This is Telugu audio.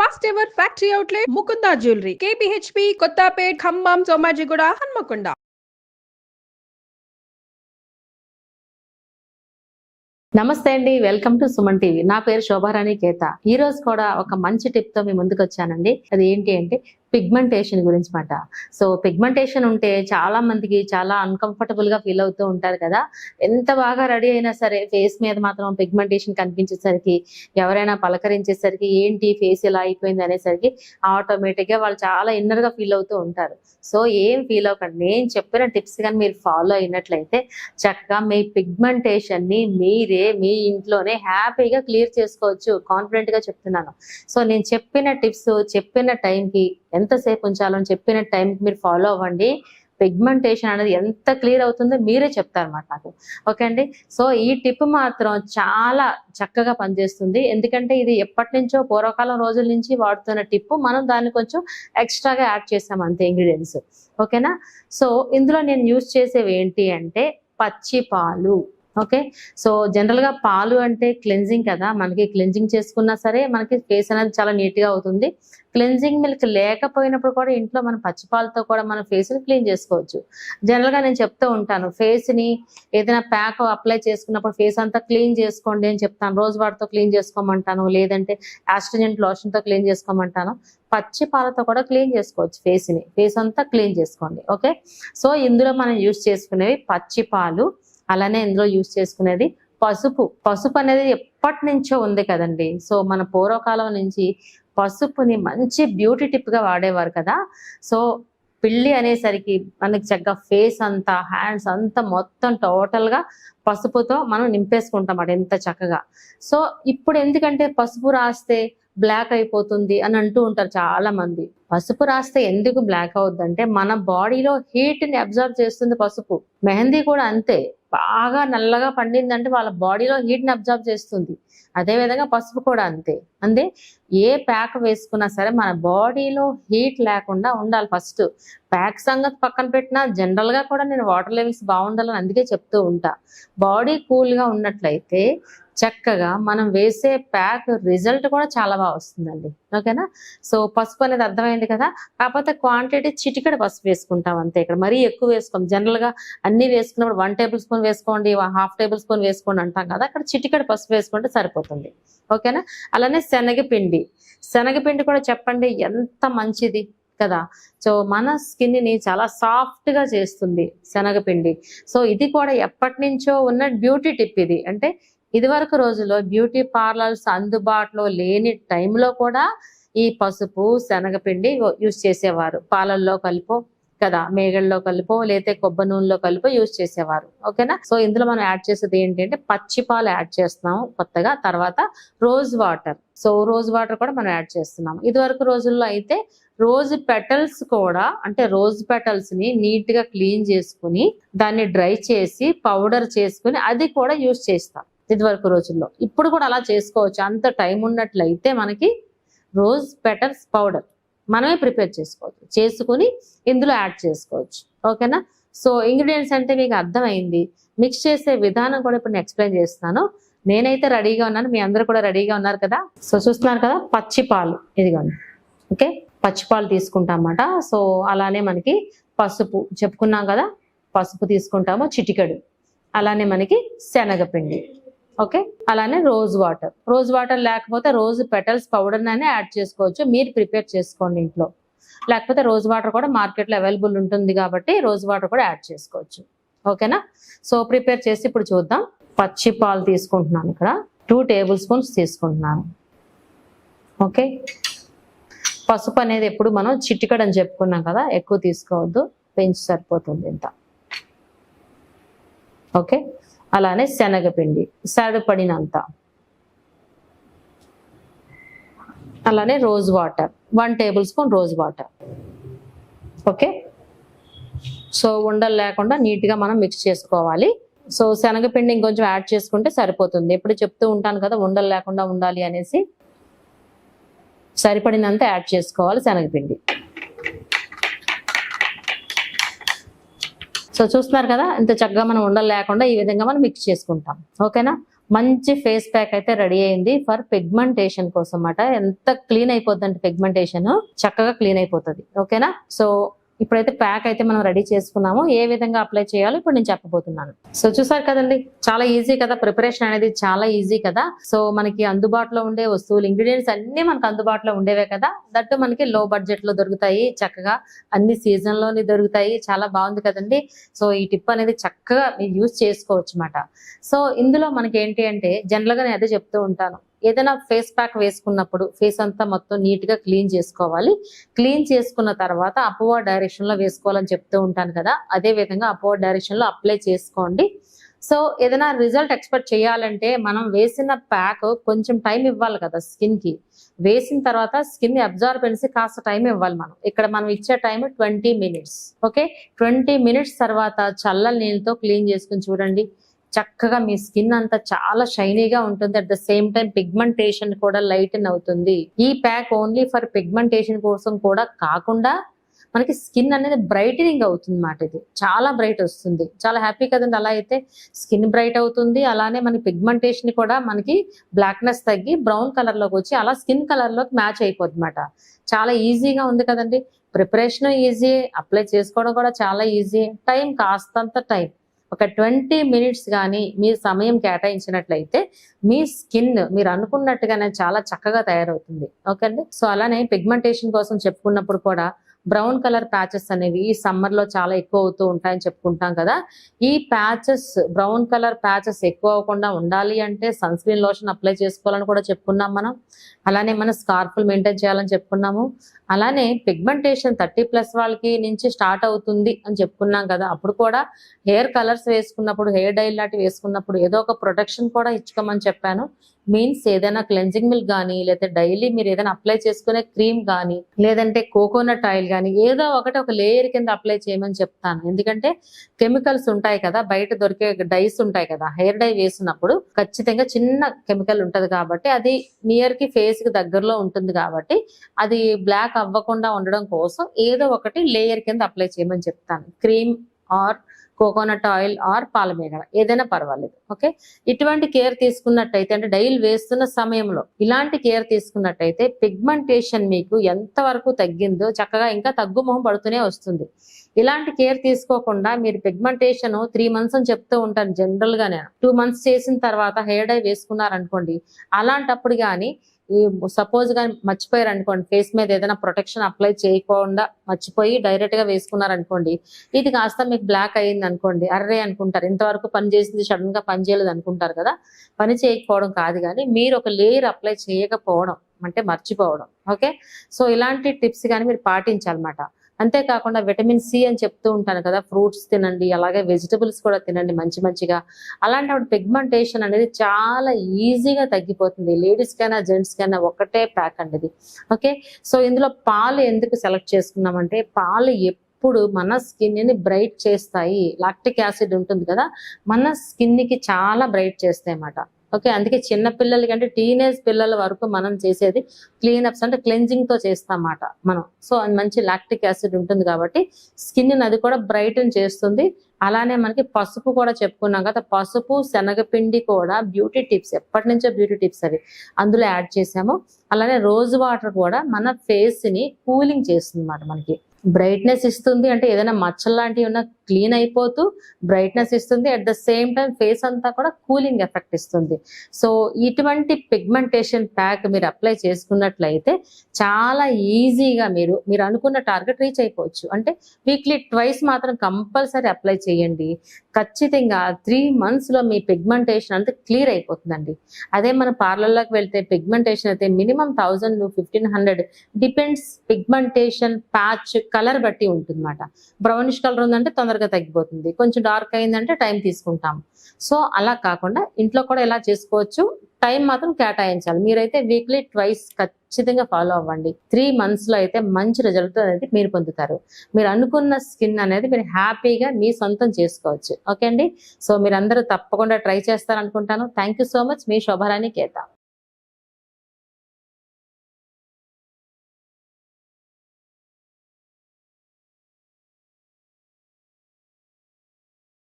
First ever factory outlet Mukunda jewellery KPHB Kothapet Khammam Somajiguda Hanamkonda. నమస్తే అండి, వెల్కమ్ టు సుమన్ టీవీ. నా పేరు శోభారాణి కేత. ఈ రోజు కూడా ఒక మంచి టిప్ తో మీ ముందుకు వచ్చానండి. అది ఏంటి అంటే పిగ్మెంటేషన్ గురించి మాట. సో పిగ్మెంటేషన్ ఉంటే చాలా మందికి చాలా అన్కంఫర్టబుల్ గా ఫీల్ అవుతూ ఉంటారు కదా. ఎంత బాగా రెడీ అయినా సరే ఫేస్ మీద మాత్రం పిగ్మెంటేషన్ కనిపించేసరికి, ఎవరైనా పలకరించేసరికి ఏంటి ఫేస్ ఇలా అయిపోయింది అనేసరికి ఆటోమేటిక్ గా వాళ్ళు చాలా ఇన్నర్ గా ఫీల్ అవుతూ ఉంటారు. సో ఏం ఫీల్ అవ్వకండి, నేను చెప్పిన టిప్స్ కానీ మీరు ఫాలో అయినట్లయితే చక్కగా మీ పిగ్మెంటేషన్ ని మీరే మీ ఇంట్లోనే హ్యాపీగా క్లియర్ చేసుకోవచ్చు. కాన్ఫిడెంట్ గా చెప్తున్నాను. సో నేను చెప్పిన టిప్స్ చెప్పిన టైంకి ఎంతసేపు ఉంచాలని చెప్పిన టైంకి మీరు ఫాలో అవ్వండి. పిగ్మెంటేషన్ అనేది ఎంత క్లియర్ అవుతుందో మీరే చెప్తారన్నమాట నాకు. ఓకే అండి. సో ఈ టిప్ మాత్రం చాలా చక్కగా పనిచేస్తుంది. ఎందుకంటే ఇది ఎప్పటి నుంచో పూర్వకాలం రోజుల నుంచి వాడుతున్న టిప్, మనం దాన్ని కొంచెం ఎక్స్ట్రాగా యాడ్ చేసాం అంతే ఇంగ్రీడియంట్స్. ఓకేనా. సో ఇందులో నేను యూజ్ చేసేవి ఏంటి అంటే పచ్చి పాలు. ఓకే. సో జనరల్ గా పాలు అంటే క్లెన్జింగ్ కదా, మనకి క్లెన్జింగ్ చేసుకున్నా సరే మనకి ఫేస్ అనేది చాలా నీట్ గా అవుతుంది. క్లెన్జింగ్ మిల్క్ లేకపోయినప్పుడు కూడా ఇంట్లో మనం పచ్చిపాలతో కూడా మన ఫేస్ ని క్లీన్ చేసుకోవచ్చు. జనరల్ గా నేను చెప్తూ ఉంటాను, ఫేస్ ని ఏదైనా ప్యాక్ అప్లై చేసుకున్నప్పుడు ఫేస్ అంతా క్లీన్ చేసుకోండి అని చెప్తాను. రోజ్ వాటర్ తో క్లీన్ చేసుకోమంటాను, లేదంటే ఆస్ట్రిజెంట్ లోషన్ తో క్లీన్ చేసుకోమంటాను. పచ్చి పాలతో కూడా క్లీన్ చేసుకోవచ్చు ఫేస్ అంతా క్లీన్ చేసుకోండి. ఓకే. సో ఇందులో మనం యూజ్ చేసుకునేవి పచ్చి పాలు, అలానే ఇందులో యూజ్ చేసుకునేది పసుపు అనేది ఎప్పటి నుంచో ఉంది కదండి. సో మన పూర్వకాలం నుంచి పసుపుని మంచి బ్యూటీ టిప్ గా వాడేవారు కదా. సో పెళ్లి అనేసరికి మనకి చక్కగా ఫేస్ అంతా, హ్యాండ్స్ అంతా మొత్తం టోటల్ గా పసుపుతో మనం నింపేసుకుంటాం అన్నమాట ఎంత చక్కగా. సో ఇప్పుడు ఎందుకంటే పసుపు రాస్తే బ్లాక్ అయిపోతుంది అని అంటూ ఉంటారు చాలా మంది. పసుపు రాస్తే ఎందుకు బ్లాక్ అవుద్దంటే మన బాడీలో హీట్ ని అబ్జర్వ్ చేస్తుంది పసుపు. మెహందీ కూడా అంతే, బాగా నల్లగా పండిందంటే వాళ్ళ బాడీలో హీట్ ని అబ్జర్వ్ చేస్తుంది. అదే విధంగా పసుపు కూడా అంతే. అంటే ఏ ప్యాక్ వేసుకున్నా సరే మన బాడీలో హీట్ లేకుండా ఉండాలి. ఫస్ట్ ప్యాక్ సంగతి పక్కన పెట్టినా జనరల్ గా కూడా నేను వాటర్ లెవెల్స్ బాగుండాలని అందుకే చెప్తూ ఉంటా. బాడీ కూల్ గా ఉన్నట్లయితే చక్కగా మనం వేసే ప్యాక్ రిజల్ట్ కూడా చాలా బాగా వస్తుందండి. ఓకేనా. సో పసుపు అనేది అర్థమైంది కదా. కాకపోతే క్వాంటిటీ చిటికెడు పసుపు వేసుకుంటాం అంతే. ఇక్కడ మరీ ఎక్కువ వేసుకోం. జనరల్ గా అన్ని వేసుకున్నప్పుడు 1 టేబుల్ స్పూన్ వేసుకోండి, 1/2 టేబుల్ స్పూన్ వేసుకోండి అంటాం కదా. అక్కడ చిటికెడు పసుపు వేసుకుంటే సరిపోతుంది. ఓకేనా. అలానే శనగపిండి కూడా చెప్పండి ఎంత మంచిది కదా. సో మన స్కిన్ ని చాలా సాఫ్ట్ గా చేస్తుంది శనగపిండి. సో ఇది కూడా ఎప్పటి నుంచో ఉన్న బ్యూటీ టిప్ ఇది. అంటే ఇదివరకు రోజుల్లో బ్యూటీ పార్లర్స్ అందుబాటులో లేని టైంలో కూడా ఈ పసుపు శనగపిండి యూజ్ చేసేవారు. పాలల్లో కలిపో కదా, మేగల్లో కలిపో, లేతే కొబ్బరి నూనెలో కలిపో యూజ్ చేసేవారు. ఓకేనా. సో ఇందులో మనం యాడ్ చేసేది ఏంటి అంటే పచ్చి పాలు యాడ్ చేస్తున్నాము కొత్తగా. తర్వాత rose water. So rose water కూడా మనం యాడ్ చేస్తున్నాం. ఇదివరకు రోజుల్లో అయితే రోజ్ పెటల్స్ కూడా, అంటే రోజ్ పెటల్స్ ని నీట్ గా క్లీన్ చేసుకుని దాన్ని డ్రై చేసి పౌడర్ చేసుకుని అది కూడా యూజ్ చేస్తాం ఇదివరకు రోజుల్లో. ఇప్పుడు కూడా అలా చేసుకోవచ్చు. అంత టైం ఉన్నట్లయితే మనకి రోజ్ పెటల్స్ పౌడర్ మనమే ప్రిపేర్ చేసుకోవచ్చు, చేసుకుని ఇందులో యాడ్ చేసుకోవచ్చు. ఓకేనా. సో ఇంగ్రీడియంట్స్ అంటే మీకు అర్థమైంది. మిక్స్ చేసే విధానం కూడా ఇప్పుడు నేను ఎక్స్ప్లెయిన్ చేస్తున్నాను. నేనైతే రెడీగా ఉన్నాను, మీ అందరూ కూడా రెడీగా ఉన్నారు కదా. సో చూస్తున్నారు కదా పచ్చి పాలు, ఇదిగోండి. ఓకే. పచ్చి పాలు తీసుకుంటాం అన్నమాట. సో అలానే మనకి పసుపు చెప్పుకున్నాం కదా, పసుపు తీసుకుంటాము చిటికెడు. అలానే మనకి శనగపిండి. ఓకే. అలానే రోజ్ వాటర్ లేకపోతే రోజ్ పెటల్స్ పౌడర్ అనే యాడ్ చేసుకోవచ్చు. మీరు ప్రిపేర్ చేసుకోండి ఇంట్లో. లేకపోతే రోజ్ వాటర్ కూడా మార్కెట్లో అవైలబుల్ ఉంటుంది కాబట్టి రోజ్ వాటర్ కూడా యాడ్ చేసుకోవచ్చు. ఓకేనా. సో ప్రిపేర్ చేసి ఇప్పుడు చూద్దాం. పచ్చి పాలు తీసుకుంటున్నాను, ఇక్కడ 2 టేబుల్ స్పూన్స్ తీసుకుంటున్నాను. ఓకే. పసుపు అనేది ఎప్పుడు మనం చిటికెడు అని చెప్పుకున్నాం కదా, ఎక్కువ తీసుకోవద్దు, పెంచి సరిపోతుంది ఇంత. ఓకే. అలానే శనగపిండి సరిపడినంత. అలానే rose water 1 table spoon rose water. Okay. So ఉండలు లేకుండా నీట్గా మనం మిక్స్ చేసుకోవాలి. సో శనగపిండి ఇంకొంచెం యాడ్ చేసుకుంటే సరిపోతుంది. ఎప్పుడు చెప్తూ ఉంటాను కదా ఉండలు లేకుండా ఉండాలి అనేసి. సరిపడినంత యాడ్ చేసుకోవాలి శనగపిండి. సో చూస్తున్నారు కదా, ఇంత చక్కగా మనం ఉండలు లేకుండా ఈ విధంగా మనం మిక్స్ చేసుకుంటాం. ఓకేనా. మంచి ఫేస్ ప్యాక్ అయితే రెడీ అయింది ఫర్ పిగ్మెంటేషన్ కోసం అన్నమాట. ఎంత క్లీన్ అయిపోద్ది అంటే పిగ్మెంటేషన్ చక్కగా క్లీన్ అయిపోతుంది. ఓకేనా? సో ఇప్పుడైతే ప్యాక్ అయితే మనం రెడీ చేసుకున్నాము. ఏ విధంగా అప్లై చేయాలో ఇప్పుడు నేను చెప్పబోతున్నాను. సో చూసారు కదండి, చాలా ఈజీ కదా, ప్రిపరేషన్ అనేది చాలా ఈజీ కదా. సో మనకి అందుబాటులో ఉండే వస్తువులు, ఇంగ్రీడియంట్స్ అన్ని మనకు అందుబాటులో ఉండేవే కదా. దట్టు మనకి లో బడ్జెట్ లో దొరుకుతాయి, చక్కగా అన్ని సీజన్ లోని దొరుకుతాయి. చాలా బాగుంది కదండి. సో ఈ టిప్ అనేది చక్కగా మీరు యూజ్ చేసుకోవచ్చు అన్నమాట. సో ఇందులో మనకి ఏంటి అంటే జనరల్ గా నేను అదే చెప్తూ ఉంటాను, ఏదైనా ఫేస్ ప్యాక్ వేసుకున్నప్పుడు ఫేస్ అంతా మొత్తం నీట్ గా క్లీన్ చేసుకోవాలి. క్లీన్ చేసుకున్న తర్వాత అప్వర్డ్ డైరెక్షన్ లో వేసుకోవాలని చెప్తూ ఉంటాను కదా, అదే విధంగా అప్వర్డ్ డైరెక్షన్ లో అప్లై చేసుకోండి. సో ఏదైనా రిజల్ట్ ఎక్స్పెక్ట్ చేయాలంటే మనం వేసిన ప్యాక్ కొంచెం టైం ఇవ్వాలి కదా స్కిన్ కి. వేసిన తర్వాత స్కిన్ అబ్జార్బెన్సీ కాస్త టైం ఇవ్వాలి. ఇక్కడ మనం ఇచ్చే టైం 20 minutes. ఓకే, 20 minutes తర్వాత చల్లని నీళ్ళతో క్లీన్ చేసుకుని చూడండి, చక్కగా మీ స్కిన్ అంతా చాలా షైనీగా ఉంటుంది. At the same time pigmentation కూడా లైటన్ అవుతుంది. ఈ ప్యాక్ ఓన్లీ ఫర్ పిగ్మెంటేషన్ కోసం కూడా కాకుండా మనకి స్కిన్ అనేది బ్రైటనింగ్ అవుతుంది అన్నమాట. ఇది చాలా బ్రైట్ వస్తుంది. చాలా హ్యాపీ కదండి. అలా అయితే స్కిన్ బ్రైట్ అవుతుంది, అలానే మనకి పిగ్మెంటేషన్ కూడా మనకి బ్లాక్నెస్ తగ్గి బ్రౌన్ కలర్ లోకి వచ్చి అలా స్కిన్ కలర్ లోకి మ్యాచ్ అయిపోతుంది అన్నమాట. చాలా ఈజీగా ఉంది కదండి. ప్రిపరేషన్ ఈజీ, అప్లై చేసుకోవడం కూడా చాలా ఈజీ. టైం కాస్తంత టైం, ఒక 20 minutes కానీ మీరు సమయం కేటాయించినట్లయితే మీ స్కిన్ మీరు అనుకున్నట్టుగానే చాలా చక్కగా తయారవుతుంది. ఓకే అండి. సో అలానే పిగ్మెంటేషన్ కోసం చెప్పుకున్నప్పుడు కూడా బ్రౌన్ కలర్ ప్యాచెస్ అనేవి ఈ సమ్మర్ లో చాలా ఎక్కువ అవుతూ ఉంటాయని చెప్పుకుంటాం కదా. ఈ ప్యాచెస్, బ్రౌన్ కలర్ ప్యాచెస్ ఎక్కువ అవ్వకుండా ఉండాలి అంటే సన్ స్క్రీన్ లోషన్ అప్లై చేసుకోవాలని కూడా చెప్పుకున్నాం మనం. అలానే మనం స్కార్ఫ్లు మెయింటైన్ చేయాలని చెప్పుకున్నాము. అలానే పిగ్మెంటేషన్ 30+ వాళ్ళకి నుంచి స్టార్ట్ అవుతుంది అని చెప్పుకున్నాం కదా, అప్పుడు కూడా హెయిర్ కలర్స్ వేసుకున్నప్పుడు, హెయిర్ డై లాంటివి వేసుకున్నప్పుడు ఏదో ఒక ప్రొటెక్షన్ కూడా ఇచ్చుకోమని చెప్పాను. మీన్స్ ఏదైనా క్లెన్జింగ్ మిల్క్ కానీ, లేదా డైలీ మీరు ఏదైనా అప్లై చేసుకునే క్రీమ్ కానీ, లేదంటే కోకోనట్ ఆయిల్ కానీ ఏదో ఒకటి ఒక లేయర్ కింద అప్లై చేయమని చెప్తాను. ఎందుకంటే కెమికల్స్ ఉంటాయి కదా, బయట దొరికే డైస్ ఉంటాయి కదా, హెయిర్ డై వేసినప్పుడు ఖచ్చితంగా చిన్న కెమికల్ ఉంటది కాబట్టి అది నియర్ కి ఫేస్ కి దగ్గరలో ఉంటుంది కాబట్టి అది బ్లాక్ అవ్వకుండా ఉండడం కోసం ఏదో ఒకటి లేయర్ కింద అప్లై చేయమని చెప్తాను. Cream or coconut oil or పాలమేగడ ఏదైనా పర్వాలేదు. ఓకే, ఇటువంటి కేర్ తీసుకున్నట్టయితే, అంటే డైలీ వేస్తున్న సమయంలో ఇలాంటి కేర్ తీసుకున్నట్టయితే పిగ్మెంటేషన్ మీకు ఎంత వరకు తగ్గిందో చక్కగా ఇంకా తగ్గుముఖం పడుతూనే వస్తుంది. ఇలాంటి కేర్ తీసుకోకుండా మీరు పిగ్మెంటేషన్ 3 months అని చెప్తూ ఉంటాను జనరల్ గా. నేను 2 months చేసిన తర్వాత హెయిర్ డై వేసుకున్నారనుకోండి, అలాంటప్పుడు కానీ సపోజ్ గా మర్చిపోయారు అనుకోండి, ఫేస్ మీద ఏదైనా ప్రొటెక్షన్ అప్లై చేయకుండా మర్చిపోయి డైరెక్ట్ గా వేసుకున్నారనుకోండి, ఇది కాస్త మీకు బ్లాక్ అయ్యింది అనుకోండి, అర్రే అనుకుంటారు, ఇంతవరకు పని చేసింది సడన్ గా పని చేయలేదు అనుకుంటారు కదా. పని చేయకపోవడం కాదు కానీ మీరు ఒక లేయర్ అప్లై చేయకపోవడం అంటే మర్చిపోవడం. ఓకే, సో ఇలాంటి టిప్స్ కానీ మీరు పాటించాలన్నమాట. అంతేకాకుండా విటమిన్ సి అని చెప్తూ ఉంటాను కదా, ఫ్రూట్స్ తినండి, అలాగే వెజిటబుల్స్ కూడా తినండి మంచిగా. అలాంటప్పుడు పిగ్మెంటేషన్ అనేది చాలా ఈజీగా తగ్గిపోతుంది. లేడీస్ కైనా జెంట్స్ కైనా ఒకటే ప్యాక్ అండి ఇది. ఓకే, సో ఇందులో పాలు ఎందుకు సెలెక్ట్ చేసుకున్నామంటే, పాలు ఎప్పుడు మన స్కిన్ ని బ్రైట్ చేస్తాయి. లాక్టిక్ యాసిడ్ ఉంటుంది కదా, మన స్కిన్ కి చాలా బ్రైట్ చేస్తాయి అన్నమాట. ఓకే, అందుకే చిన్న పిల్లల కంటే టీనేజ్ పిల్లల వరకు మనం చేసేది క్లీనప్స్ అంటే క్లెన్జింగ్ తో చేస్తామన్నమాట మనం. సో అది మంచి లాక్టిక్ యాసిడ్ ఉంటుంది కాబట్టి స్కిన్ అది కూడా బ్రైటన్ చేస్తుంది. అలానే మనకి పసుపు కూడా చెప్పుకున్నాం కదా, పసుపు శనగపిండి కూడా బ్యూటీ టిప్స్, ఎప్పటి నుంచో బ్యూటీ టిప్స్ అవి అందులో యాడ్ చేసాము. అలానే రోజ్ వాటర్ కూడా మన ఫేస్ ని కూలింగ్ చేస్తుంది అన్నమాట, మనకి బ్రైట్నెస్ ఇస్తుంది. అంటే ఏదైనా మచ్చలు లాంటివి ఉన్నా క్లీన్ అయిపోతూ బ్రైట్నెస్ ఇస్తుంది. At the same time face అంతా కూడా కూలింగ్ ఎఫెక్ట్ ఇస్తుంది. సో ఇటువంటి పిగ్మెంటేషన్ ప్యాక్ మీరు అప్లై చేసుకున్నట్లయితే చాలా ఈజీగా మీరు అనుకున్న టార్గెట్ రీచ్ అయిపోవచ్చు. అంటే వీక్లీ 2 మాత్రం కంపల్సరీ అప్లై చేయండి. ఖచ్చితంగా 3 months లో మీ పిగ్మెంటేషన్ అంతా క్లియర్ అయిపోతుందండి. అదే మన పార్లర్లోకి వెళ్తే పిగ్మెంటేషన్ అయితే minimum 1000 to 1500 depends. Pigmentation patch colour బట్టి ఉంటుందన్నమాట. బ్రౌనిష్ కలర్ ఉందంటే తొందరగా తగ్గిపోతుంది, కొంచెం డార్క్ అయిందంటే టైం తీసుకుంటాం. సో అలా కాకుండా ఇంట్లో కూడా ఎలా చేసుకోవచ్చు, టైం మాత్రం కేటాయించాలి. మీరైతే వీక్లీ 2 ఖచ్చితంగా ఫాలో అవ్వండి. 3 months లో అయితే మంచి రిజల్ట్ అనేది మీరు పొందుతారు. మీరు అనుకున్న స్కిన్ అనేది మీరు హ్యాపీగా మీ సొంతం చేసుకోవచ్చు. ఓకే అండి, సో మీరందరూ తప్పకుండా ట్రై చేస్తారనుకుంటాను. Thank you so much. మీ శోభారాణి కేత.